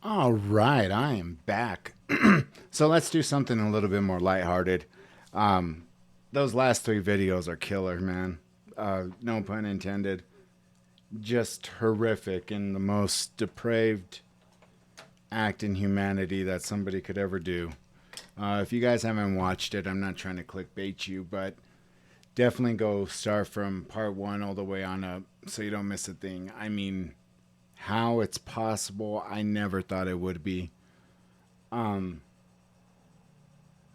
All right, I am back. So let's do something a little bit more lighthearted. Those last three videos are killer, man. No pun intended. Just horrific and the most depraved act in humanity that somebody could ever do. If you guys haven't watched it, I'm not trying to clickbait you, but definitely go start from part one all the way on up so you don't miss a thing. I mean, how it's possible, I never thought it would be.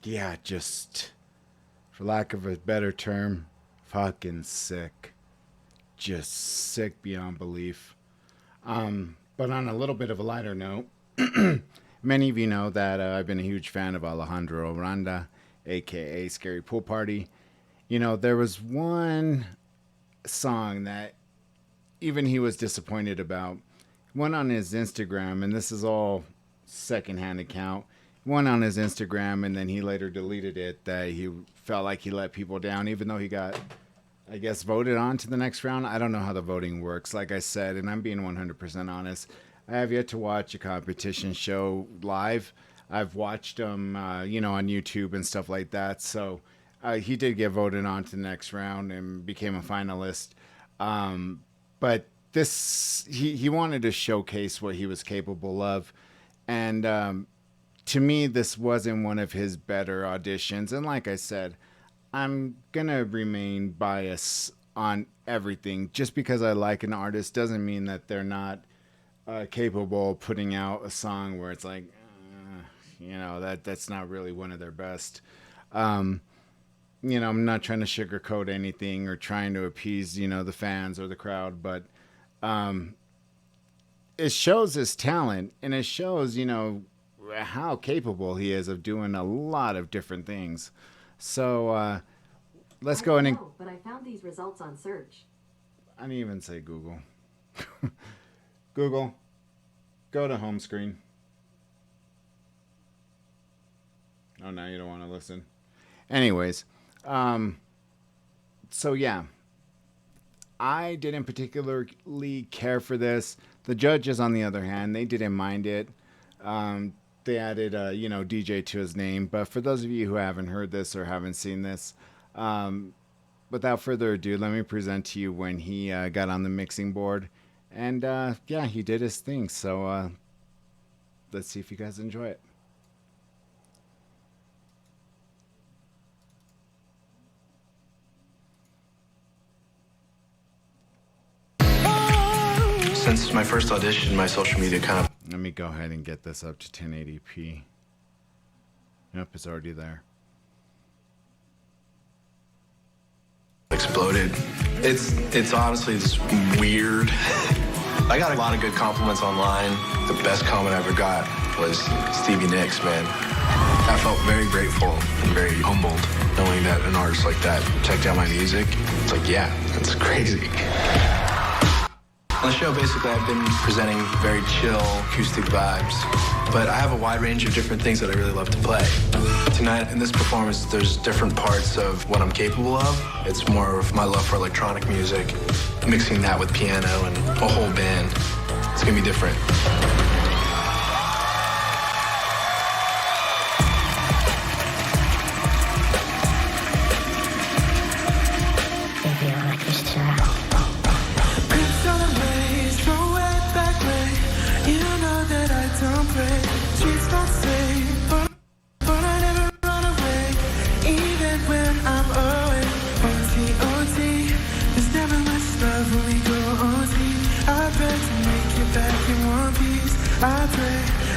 Yeah, just, for lack of a better term, fucking sick. Just sick beyond belief. But on a little bit of a lighter note, many of you know that I've been a huge fan of Alejandro Aranda, aka Scarypool Party. You know, there was one song that even he was disappointed about. Went on his Instagram, and this is all secondhand account. Went on his Instagram, and then he later deleted it, that he felt like he let people down, even though he got, I guess, voted on to the next round. I don't know how the voting works, like I said, and I'm being 100% honest. I have yet to watch a competition show live. I've watched them, on YouTube and stuff like that. So he did get voted on to the next round and became a finalist. But he wanted to showcase what he was capable of. And to me, this wasn't one of his better auditions. And like I said, I'm going to remain biased on everything. Just because I like an artist doesn't mean that they're not capable of putting out a song where it's like, that's not really one of their best. I'm not trying to sugarcoat anything or trying to appease, the fans or the crowd, but it shows his talent, and it shows, how capable he is of doing a lot of different things. So let's go in and... But I found these results on search. I didn't even say Google. Google, go to home screen. Oh, now you don't want to listen. Anyways, so yeah, I didn't particularly care for this. The judges, on the other hand, they didn't mind it. They added, DJ to his name. But for those of you who haven't heard this or haven't seen this, without further ado, let me present to you when he got on the mixing board. And he did his thing. So let's see if you guys enjoy it. Since my first audition, my social media kind of... Let me go ahead and get this up to 1080p. Yep, it's already there. Exploded. It's honestly just weird. I got a lot of good compliments online. The best comment I ever got was Stevie Nicks, man. I felt very grateful and very humbled knowing that an artist like that checked out my music. It's like, yeah, that's crazy. On the show, basically, I've been presenting very chill acoustic vibes, but I have a wide range of different things that I really love to play. Tonight, in this performance, there's different parts of what I'm capable of. It's more of my love for electronic music, mixing that with piano and a whole band. It's gonna be different.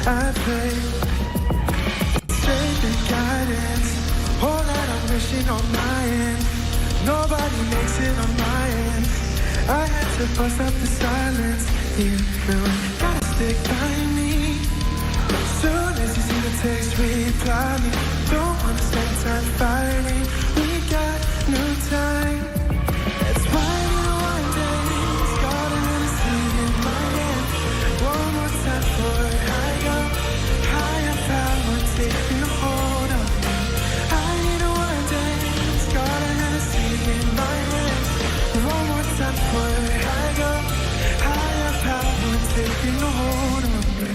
I pray, strength and guidance, all that I'm wishing on my end. Nobody makes it on my end. I had to bust up the silence. You know, gotta stick by me. Soon as you see the text, reply me. Don't wanna spend time fighting. We got no time. That's why one day it's got a seed in my hand. One more time for higher power taking a hold of me. I need a one dance, got a Hennessy in my hand. One more time for higher power taking a hold of me.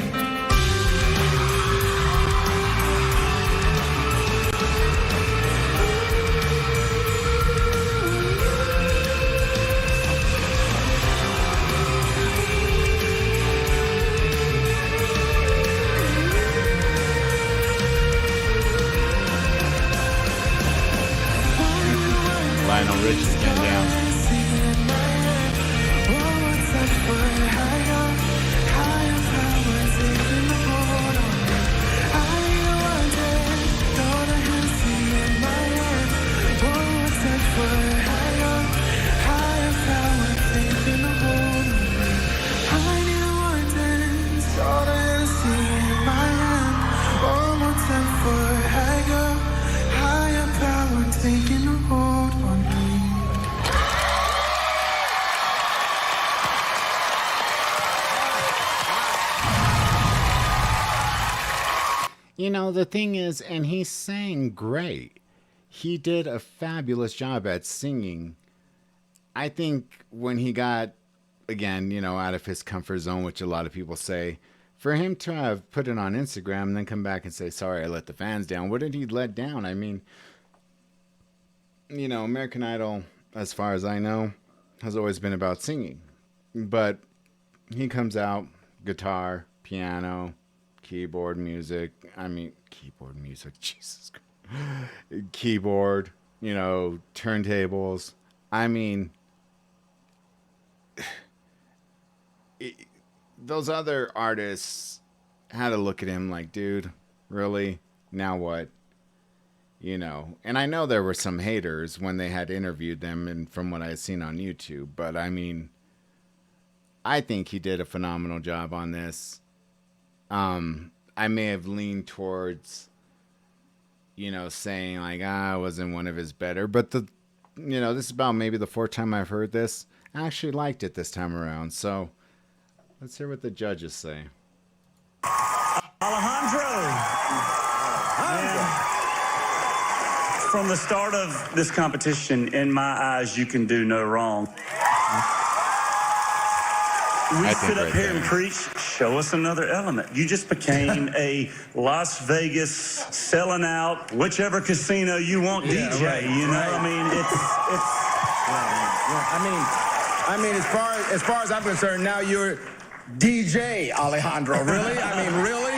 You know, the thing is, and he sang great. He did a fabulous job at singing. I think when he got, again, you know, out of his comfort zone, which a lot of people say, for him to have put it on Instagram and then come back and say, sorry, I let the fans down. What did he let down? I mean, you know, American Idol, as far as I know, has always been about singing. But he comes out, guitar, piano, keyboard music. I mean, keyboard music, Jesus Christ. Keyboard, you know, turntables. I mean, those other artists had to look at him like, dude, really? Now what? You know, and I know there were some haters when they had interviewed them and from what I had seen on YouTube, but I mean, I think he did a phenomenal job on this. I may have leaned towards, you know, saying like, I wasn't one of his better, but you know, this is about maybe the fourth time I've heard this. I actually liked it this time around. So let's hear what the judges say. Alejandro. Man, from the start of this competition, in my eyes, you can do no wrong. We sit up here and preach, show us another element. You just became a Las Vegas selling out, whichever casino you want DJ, right, you know? Right. I mean, I mean, as far as I'm concerned, now you're DJ Alejandro. Really? I mean, really?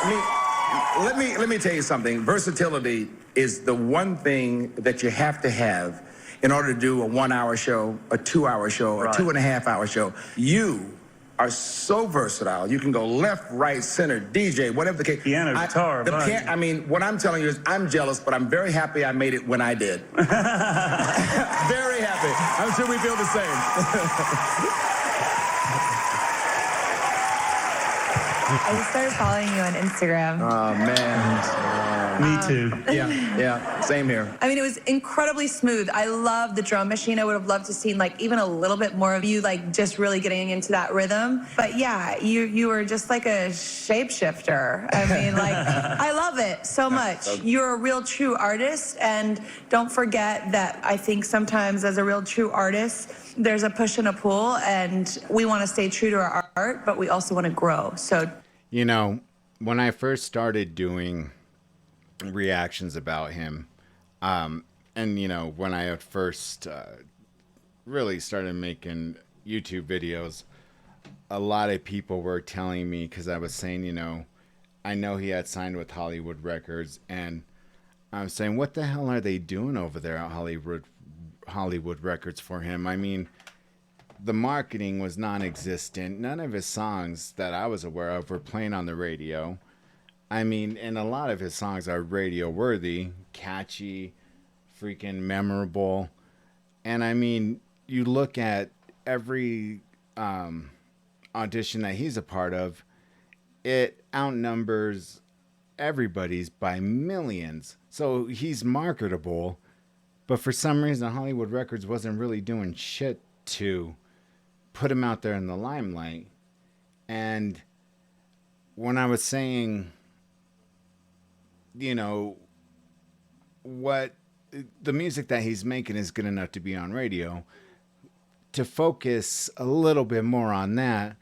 I mean, let me tell you something. Versatility is the one thing that you have to have in order to do a 1 hour show, a 2 hour show, a 2.5 hour show. You are so versatile. You can go left, right, center, DJ, whatever the case. Piano, guitar, I mean, what I'm telling you is I'm jealous, but I'm very happy I made it when I did. Very happy. I'm sure we feel the same. I started following you on Instagram. Oh, man. me too. Yeah, same here. I mean, it was incredibly smooth. I love the drum machine. I would have loved to seen like even a little bit more of you, like just really getting into that rhythm. But yeah, you were just like a shapeshifter. I mean, like, I love it so much. You're a real true artist, and don't forget that I think sometimes as a real true artist, there's a push and a pull, and we want to stay true to our art, but we also want to grow. So, you know, when I first started doing reactions about him, and you know, when I had first really started making YouTube videos, a lot of people were telling me, because I was saying, you know he had signed with Hollywood Records, and I'm saying, what the hell are they doing over there at Hollywood Records for him? I mean, the marketing was non-existent. None of his songs that I was aware of were playing on the radio. I mean, and a lot of his songs are radio worthy, catchy, freaking memorable. And I mean, you look at every audition that he's a part of, it outnumbers everybody's by millions. So he's marketable, but for some reason Hollywood Records wasn't really doing shit to put him out there in the limelight. And when I was saying, you know, what the music that he's making is good enough to be on radio, to focus a little bit more on that,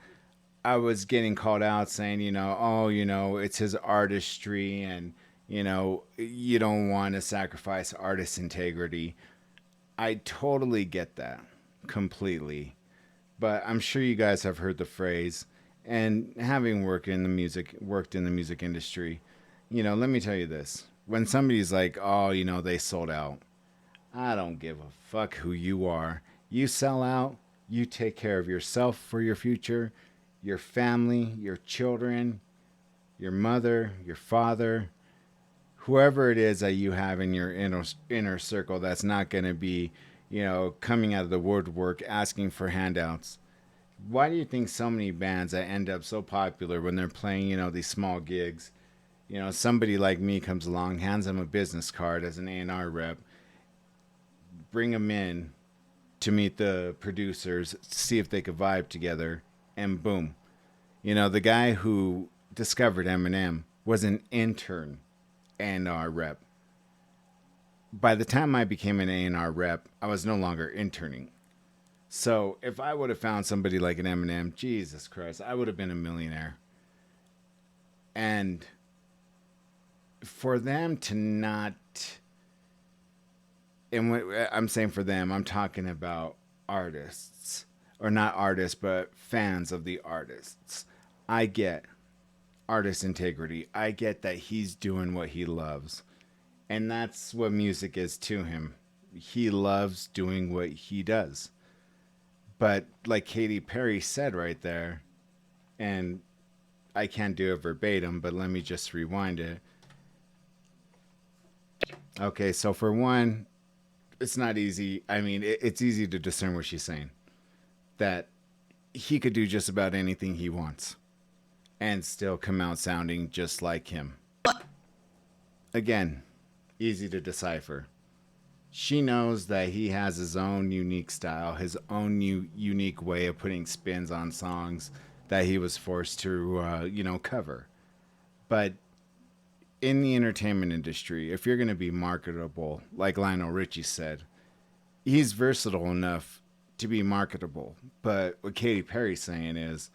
I was getting called out saying, you know, oh, you know, it's his artistry, and, you know, you don't want to sacrifice artist integrity. I totally get that completely. But I'm sure you guys have heard the phrase, and having worked in the music industry, you know, let me tell you this. When somebody's like, oh, you know, they sold out, I don't give a fuck who you are. You sell out, you take care of yourself for your future, your family, your children, your mother, your father, whoever it is that you have in your inner circle that's not going to be, you know, coming out of the woodwork asking for handouts. Why do you think so many bands that end up so popular when they're playing, you know, these small gigs, you know, somebody like me comes along, hands them a business card as an A&R rep, bring them in to meet the producers, see if they could vibe together, and boom. You know, the guy who discovered Eminem was an intern A&R rep. By the time I became an A&R rep, I was no longer interning. So if I would have found somebody like an Eminem, Jesus Christ, I would have been a millionaire. And for them to not, and when I'm saying for them, I'm talking about artists, or not artists, but fans of the artists. I get artist integrity. I get that he's doing what he loves. And that's what music is to him. He loves doing what he does. But like Katy Perry said right there, and I can't do it verbatim, but let me just rewind it. Okay, so for one, it's not easy. I mean, it's easy to discern what she's saying. That he could do just about anything he wants and still come out sounding just like him. Again, easy to decipher. She knows that he has his own unique style, his own unique way of putting spins on songs that he was forced to, cover. But in the entertainment industry, if you're going to be marketable, like Lionel Richie said, he's versatile enough to be marketable. But what Katy Perry's saying is,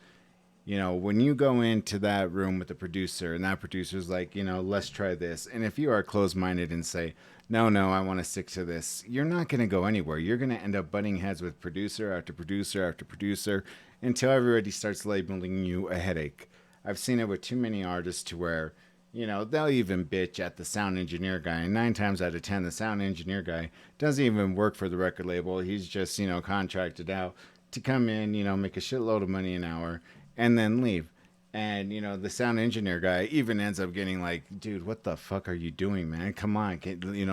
when you go into that room with the producer and that producer's like, let's try this. And if you are closed-minded and say, no, I want to stick to this, you're not going to go anywhere. You're going to end up butting heads with producer after producer after producer until everybody starts labeling you a headache. I've seen it with too many artists to where, they'll even bitch at the sound engineer guy. And 9 times out of 10, the sound engineer guy doesn't even work for the record label. He's just, contracted out to come in, make a shitload of money an hour and then leave. And, the sound engineer guy even ends up getting like, dude, what the fuck are you doing, man? Come on,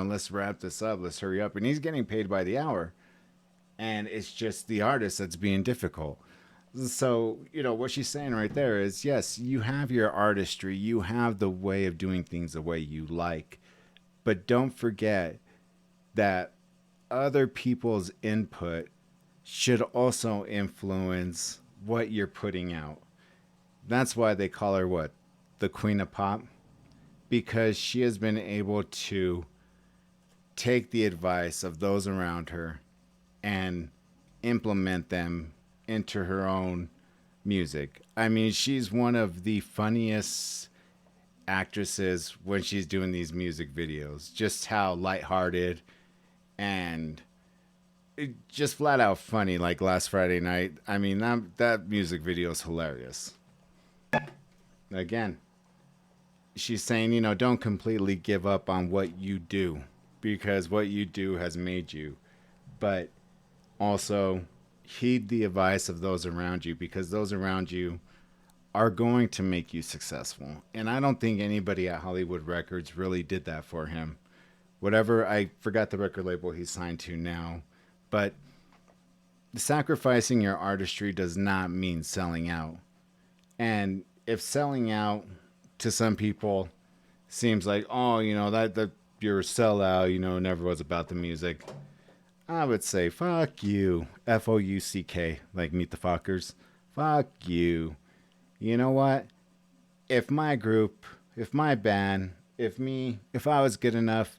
let's wrap this up. Let's hurry up. And he's getting paid by the hour. And it's just the artist that's being difficult. So, what she's saying right there is, yes, you have your artistry. You have the way of doing things the way you like. But don't forget that other people's input should also influence what you're putting out. That's why they call her what? The Queen of Pop? Because she has been able to take the advice of those around her and implement them into her own music. I mean, she's one of the funniest actresses when she's doing these music videos. Just how lighthearted and just flat out funny, like last Friday night. I mean, that music video is hilarious. Again, she's saying, don't completely give up on what you do because what you do has made you. But also heed the advice of those around you because those around you are going to make you successful. And I don't think anybody at Hollywood Records really did that for him. I forgot the record label he's signed to now. But sacrificing your artistry does not mean selling out. And if selling out to some people seems like, that you're a sellout, never was about the music, I would say, fuck you. F-O-U-C-K, like Meet the Fockers. Fuck you. You know what? If my group, if my band, if I was good enough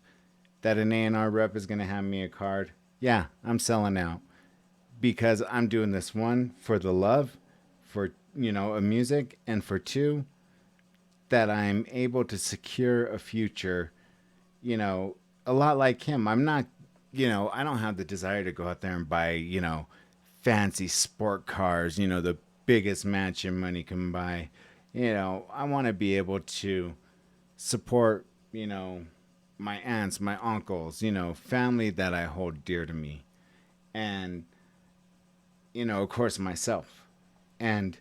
that an A&R rep is going to hand me a card, yeah, I'm selling out. Because I'm doing this, one, for the love, for, a music, and for 2, that I'm able to secure a future, a lot like him. I'm not, I don't have the desire to go out there and buy, fancy sport cars, the biggest mansion money can buy. I want to be able to support, my aunts, my uncles, family that I hold dear to me. And, of course, myself. And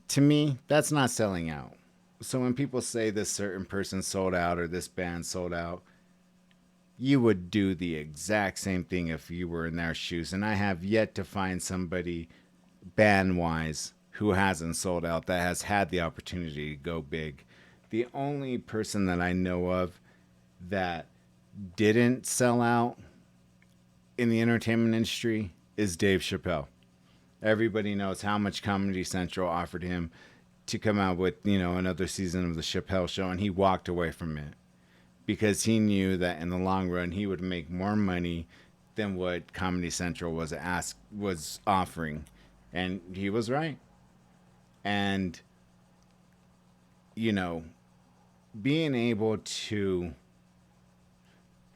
to me, that's not selling out. So when people say this certain person sold out or this band sold out, you would do the exact same thing if you were in their shoes. And I have yet to find somebody band-wise who hasn't sold out, that has had the opportunity to go big. The only person that I know of that didn't sell out in the entertainment industry is Dave Chappelle. Everybody knows how much Comedy Central offered him to come out with, you know, another season of the Chappelle Show, and he walked away from it because he knew that in the long run he would make more money than what Comedy Central was offering, and he was right. And you know, being able to,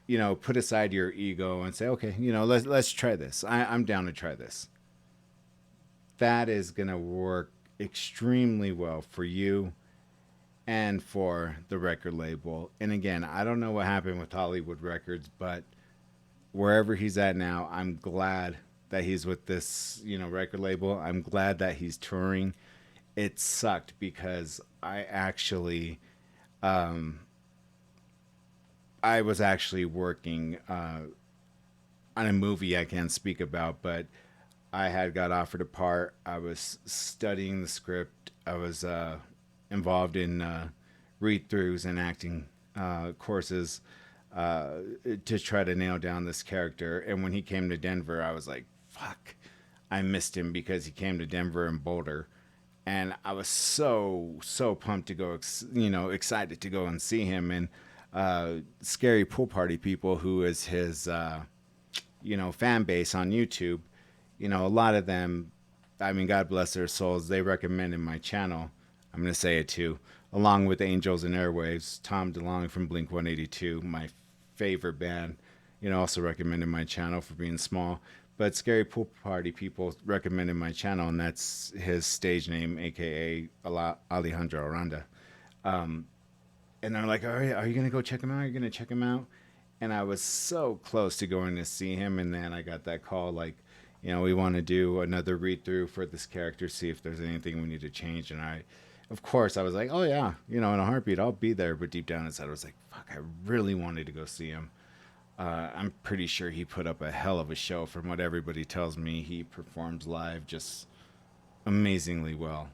you know, put aside your ego and say, okay, you know, let's try this. I'm down to try this. That is gonna work extremely well for you and for the record label. And again, I don't know what happened with Hollywood Records, but wherever he's at now, I'm glad that he's with this, you know, record label. I'm glad that he's touring. It sucked because I was actually working on a movie I can't speak about, but I had got offered a part. I was studying the script. I was involved in read-throughs and acting courses to try to nail down this character. And when he came to Denver, I was like, fuck, I missed him because he came to Denver and Boulder. And I was so pumped to go, you know, excited to go and see him. And Scarypool Party people, who is his, you know, fan base on YouTube, you know, a lot of them, I mean, God bless their souls, they recommended my channel. I'm going to say it too, along with Angels and Airwaves. Tom DeLonge from Blink-182, my favorite band, you know, also recommended my channel for being small. But Scarypool Party people recommended my channel, and that's his stage name, aka Alejandro Aranda. And they're like, "All right, are you gonna go check him out? Are you gonna check him out?" And I was so close to going to see him, and then I got that call, like, you know, we want to do another read through for this character, see if there's anything we need to change. And of course, I was like, oh yeah, you know, in a heartbeat, I'll be there. But deep down inside, I was like, fuck, I really wanted to go see him. I'm pretty sure he put up a hell of a show. From what everybody tells me, he performs live just amazingly well.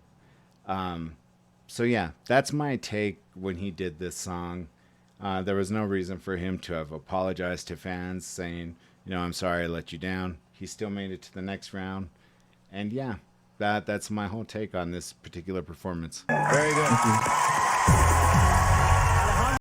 So yeah, that's my take when he did this song. There was no reason for him to have apologized to fans, saying, you know, I'm sorry I let you down. He still made it to the next round. And yeah, that's my whole take on this particular performance. Very good.